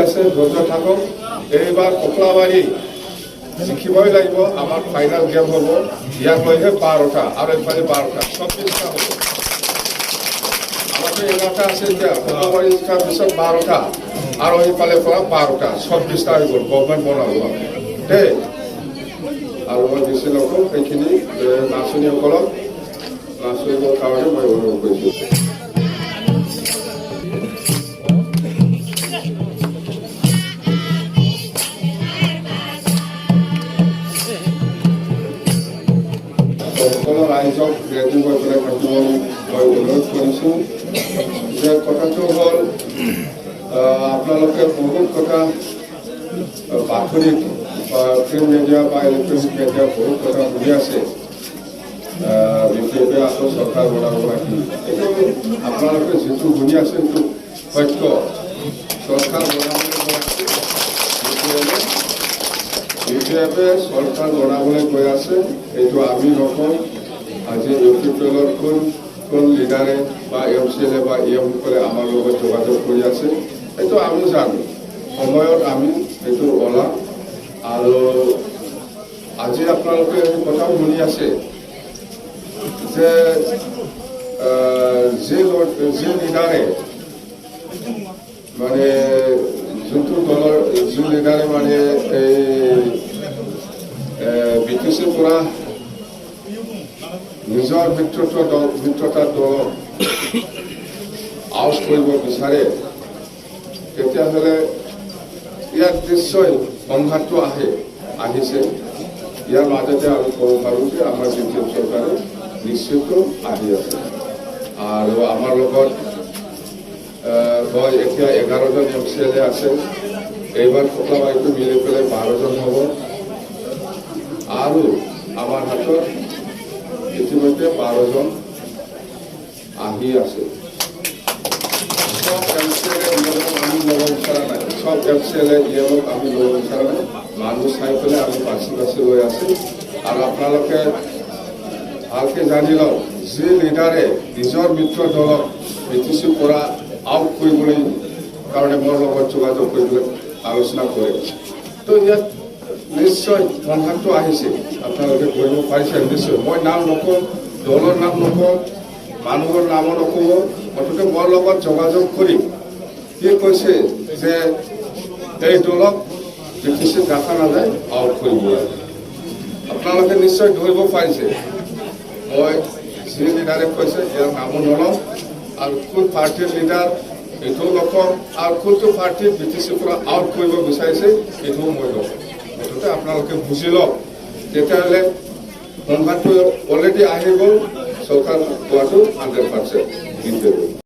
আছে ধৈৰ্য থাকক এইবাৰ ককলাবাৰী জিকিবই লাগিব আমাৰ ফাইনেল গেম হ'ব ইয়াক লৈহে 12টা আৰু এইফালে 12টা 24টা হ'ব আমাৰতো 11টা আছে এতিয়া ককলাবাৰী জিকাৰ পিছত 12টা আৰু এইফালে পৰা 12টা 24টা হৈ গ'ল গভৰ্ণমেণ্ট বনাব দেই আৰু মই বেছি নকওঁ সেইখিনি নাচনীসকলক নাচনীৰ কাৰণে মই অনুৰোধ কৰিছোঁ সকলো ৰাইজক ৰেডি হৈ পেলাই থাকিব মই অনুৰোধ কৰিছোঁ যে কথাটো হ'ল আপোনালোকে বহুত কথা বাতৰিত বা প্ৰিণ্ট মিডিয়া বা ইলেক্ট্ৰনিক মিডিয়া বহুত কথা শুনি আছে বিজেপিয়ে আকৌ চৰকাৰ বনাব লাগি কিন্তু আপোনালোকে যিটো শুনি আছে সেইটো সত্য চৰকাৰ বনাবলৈ বিজেপিয়ে চৰকাৰ বনাবলৈ গৈ আছে এইটো আমি নকওঁ আজি ইউপিপিএলৰ কোন লিডাৰে বা MCLA বা EM-সকলে আমাৰ লগত যোগাযোগ কৰি আছে এইটো আমি জানো সময়ত আমি এইটো ওলাম আৰু আজি আপোনালোকে কথাও শুনি আছে যে যি লিডাৰে মানে যোনটো দলৰ যি লিডাৰে মানে এই BTCৰ পৰা নিজৰ মিত্ৰতা দলক আউট কৰিব বিচাৰে তেতিয়াহ'লে ইয়াত নিশ্চয় সংঘাতটো আহিছে ইয়াৰ মাজতে আমি ক'ব পাৰোঁ যে আমাৰ বিজেপি চৰকাৰে নিশ্চিত আহি আছে আৰু আমাৰ লগত হয় এতিয়া 11জন MCLA আছে এইবাৰ ককলাবাৰীটো মিলি পেলাই 12জন হ'ব আৰু আমাৰ হাতত ইতিমধ্যে 12জন আহি আছে সব MCLA আমি ল'ব বিচৰা নাই সব MCLA আমি ল'ব বিচৰা নাই মানুহ চাই পেলাই আমি বাছি লৈ আছো আৰু আপোনালোকে ভালকে জানি লওক যি লিডাৰে নিজৰ মিত্ৰ দলক BTCৰ পৰা আউট কৰিবলৈ কাৰণে মোৰ লগত যোগাযোগ কৰিবলৈ আলোচনা কৰে তো ইয়াত নিশ্চয় সংঘাতটো আহিছে আপোনালোকে কৰিব পাৰিছে নিশ্চয় মই নাম নকওঁ দলৰ নাম নকওঁ মানুহৰ নামো নকওঁ মুঠতে মোৰ লগত যোগাযোগ কৰি কি কৈছে যে এই দলক BTCত ৰাখা নাযায় আউট কৰিব লাগে আপোনালোকে নিশ্চয় ধৰিব পাৰিছে মই যি লিডাৰে কৈছে ইয়াৰ নামো নলওঁ আৰু কোন পাৰ্টিৰ লিডাৰ এইটোও নকওঁ আৰু কোনটো পাৰ্টিৰ BTCৰ পৰা আউট কৰিব বিচাৰিছে এইটোও মই নকওঁ মুঠতে আপোনালোকে বুজি লওক তেতিয়াহ'লে সংঘাতটো অলৰেডি আহি গ'ল চৰকাৰ পোৱাটো 100%